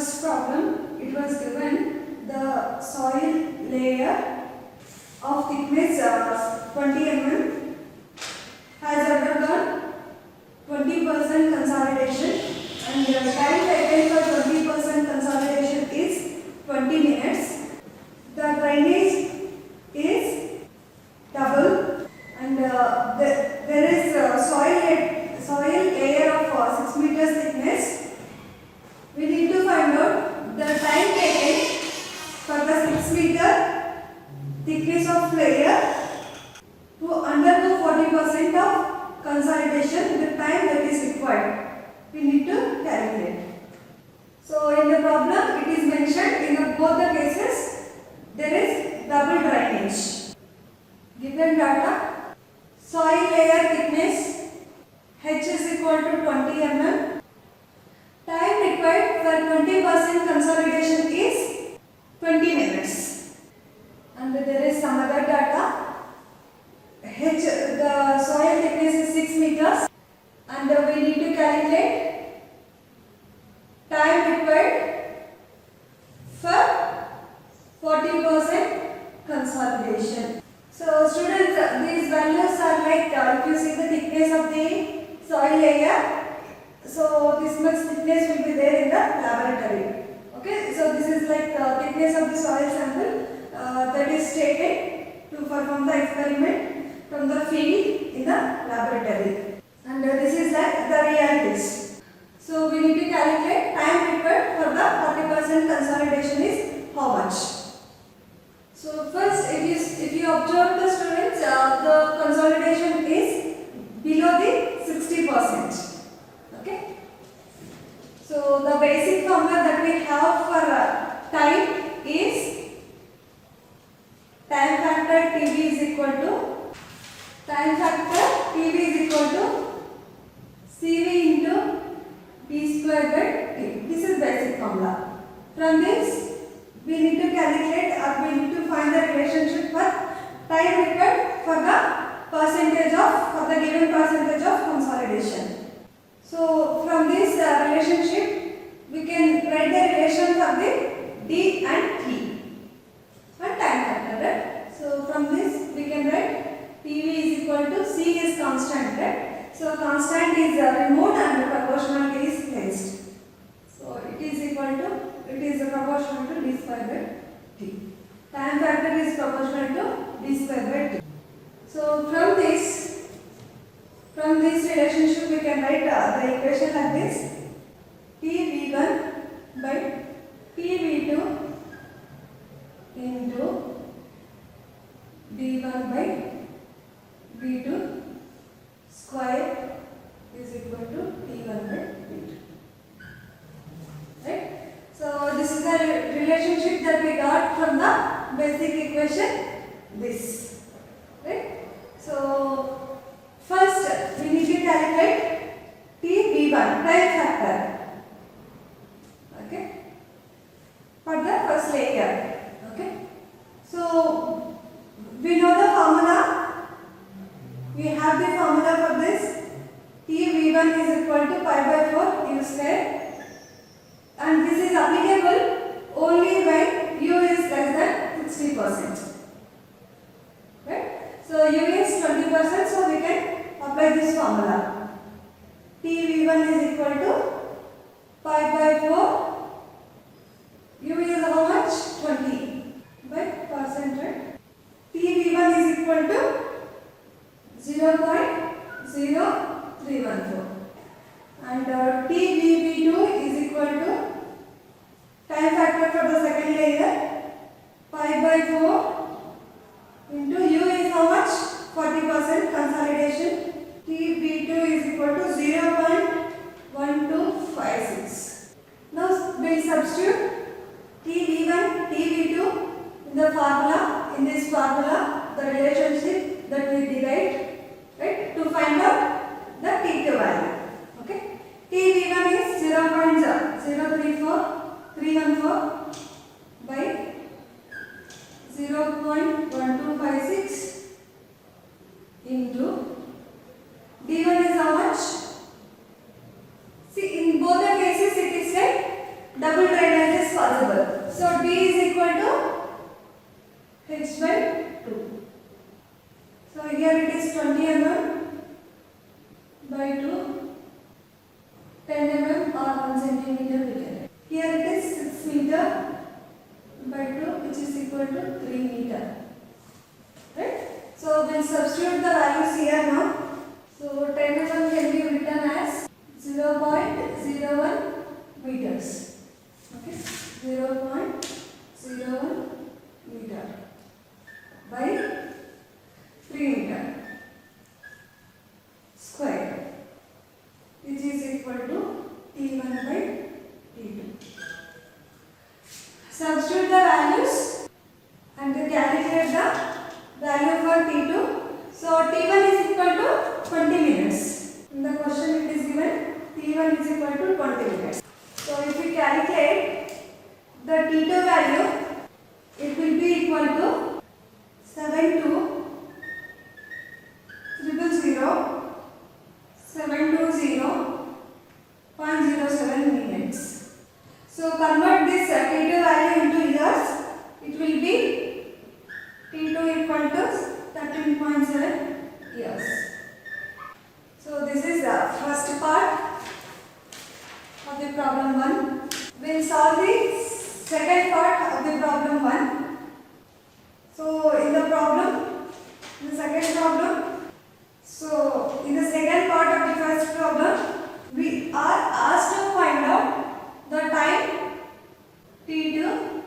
first problem, it was given the soil layer of thickness 20 mm has undergone 20% consolidation, and the time taken for 20% consolidation is 20 minutes. The drainage is double, and there is soil layer of 6 meters thickness. We need to find out the time taken for the 6 meter thickness of layer to undergo 40% of consolidation, the time that is required. We need to calculate. So in the problem it is mentioned in both the cases there is double drainage. Given data, soil layer thickness H is equal to 20 mm. Time required for 20% consolidation is 20 minutes. And there is some other data. H, the soil thickness is 6 meters, and we need to calculate time required for 40% consolidation. So students, these values are like if you see the thickness of the soil layer, so this much thickness will be there in the laboratory. Okay, so this is like the thickness of the soil sample that is taken to perform the experiment from the field in the laboratory, and this is like the real test. So we need to calculate time required for the 40% consolidation is how much. So first, if you observe the students, the consolidation is below the 60%. Okay. So the basic formula that we have for time is time factor TB is equal to CV into D square by T. This is basic formula. From this, we need to calculate or we need to find the relationship for time required for the given percentage of consolidation. So from this relationship, we can write the relation for the D and T and time factor, right? So from this we can write PV is equal to C is constant, right? So constant is removed and proportional is placed. So it is proportional to D square by T. Time factor is proportional to D square by T. So from this relationship we can write the equation like this: PV1 by PV2 into D1 by D2 square is equal to T1 by D2. Right? So this is the relationship that we got from the basic equation. This, right? So first we need to calculate TB1 time factor. Okay, for the first layer. Okay, so we know the formula. We have the formula for this. TB1 is equal to pi by 4 U square, and this is applicable only when U is less than 60%. Right? So U is 20%, so we can apply this formula. TB1 is equal to pi by 4. U is how much? 20 by percent, right? TB1 is equal to 0.0314, and TBB2 is equal to time factor for the second layer pi by 4 into U is how much? 40% consolidation. TB2 is equal to 0.1256. Now we substitute TB1, TB2 in the formula. In this formula, the relationship that we derived, right, to find out the T2 value. Okay, TB1 is 0.034314 by 0.1256 into D1 is how much? See, in both the cases it is like double drainage here it is 20 mm by 2, 10 mm or 1 centimeter we can write. Here it is 6 meter by 2, which is equal to 3 meter. Right? So we'll substitute the values here now. So 10 mm can be written as 0.01 meters. Okay, 0.01 meter by 3 meter square, which is equal to T1 by T2. Substitute the values and calculate the value for T2. So T1 is equal to 20 minutes. In the question it is given T1 is equal to 20 minutes. So if we calculate the T2 value, it will be equal to 72007 minutes. So convert this T2 value into years. It will be T2 equal to 13.7 years. So this is the first part of the problem 1. We will solve the second part of the problem 1. So in the second problem, so in the second part of the first problem, we are asked to find out the time T2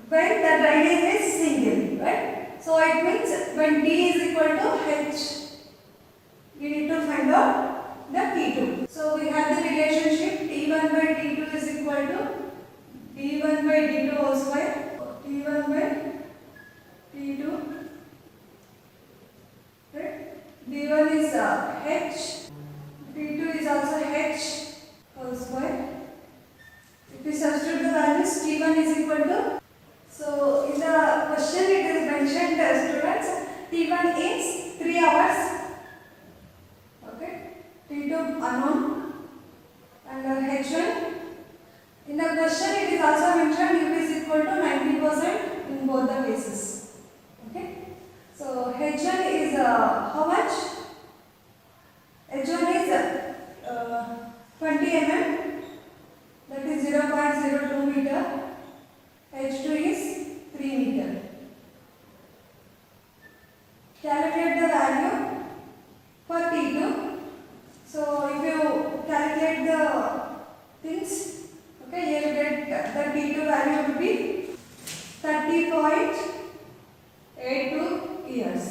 when the drainage is single, right? So it means when D is equal to H, we need to find out the T2. So we have the relationship T1 by T2 is equal to D1 by D2 whole square. T1 by T2, right? D1 is H, T2 is also H whole square. If we substitute the values, T1 is equal to, so in the question it is mentioned, students, T1 is 3 hours, okay, T2 unknown, and H1. In the question it is also mentioned U is equal to 90% in both the cases. Okay, so H1 is how much? H1 is 20 mm, that is 0.02 meter. H2 is 3 meter. Calculate the value for T2. So if you calculate the things, okay, here you get the T2 value would be 30.82 years.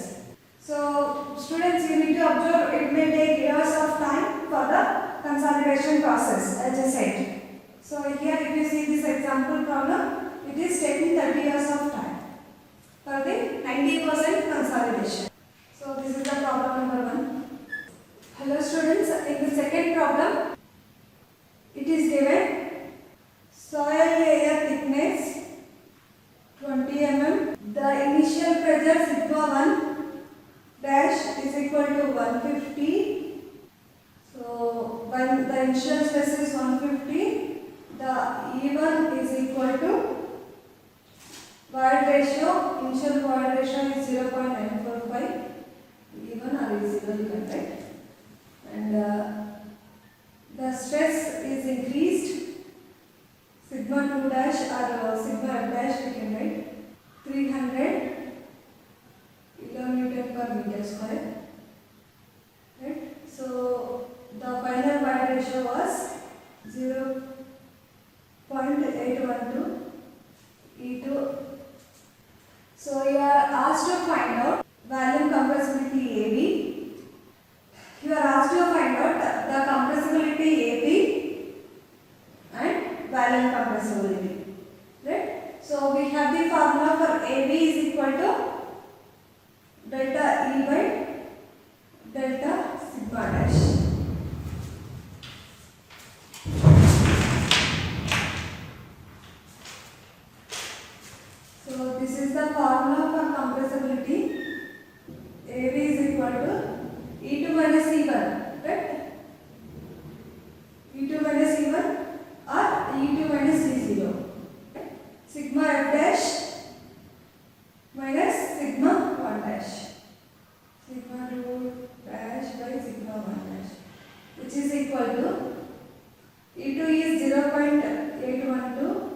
So students, you need to observe it may take years of time for the consolidation process, as I said. So here if you see this example problem, it is taking 30 years of time for the 90% consolidation. So this is the problem number 1. Hello students, in the second problem, it is given soil layer thickness 20 mm. The initial pressure sigma 1 dash is equal to 150. So when the initial stress is 150, the E1 is equal to void ratio. Initial void ratio is 0.945. E1 or E0 you can write. And the stress is increased. Sigma 2 dash or sigma f dash we can write 300 kilonewton per meter square. Right? So the final void ratio was 0.812 E2. So you are asked to find out volume compressibility AB. You are asked to find out the compressibility AB and volume compressibility. Right? So we have the formula for AB is equal to delta E by delta sigma dash. So this is the formula for compressibility. AB equal to E2 is 0.812,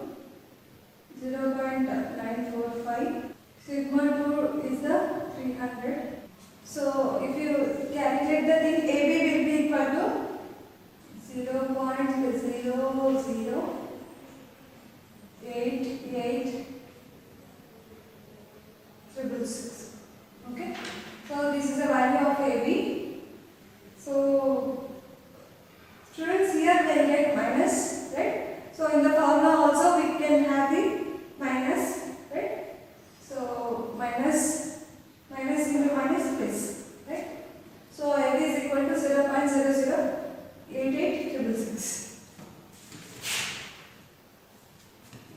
0.945. Sigma 2 is the 300. So if you calculate the thing, AB will be equal to 0.008866. Okay. So this is the value of AB. So students, here they get minus, right? So in the formula also we can have the minus, right? So minus into minus plus, right? So AB is equal to 0.008866.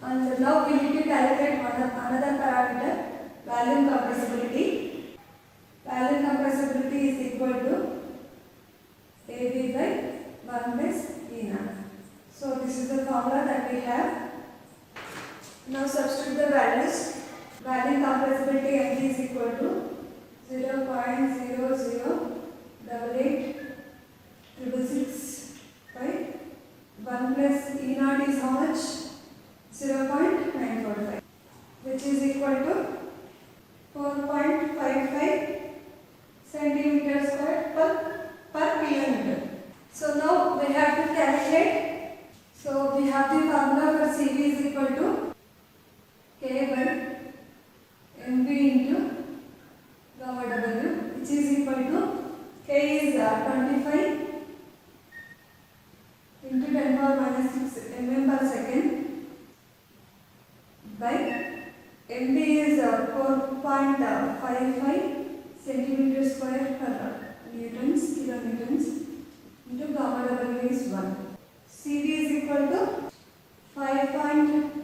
And now we need to calculate another parameter, volume compressibility. Volume compressibility is equal to AB by 1 plus E naught. So this is the formula that we have. Now substitute the values. Volume compressibility MG is equal to 0.008866 by 1 plus E naught is how much? 0.945, which is equal to 4.55 centimeter square per kilometer. So now we have to calculate. So we have the formula for CV is equal to K by MV into gamma W, which is equal to K is 25 into 10 power minus 6 mm per second by MV is 4.55 centimeter square per newtons, kilonewtons into gamma W is 1. CV is equal to 5.0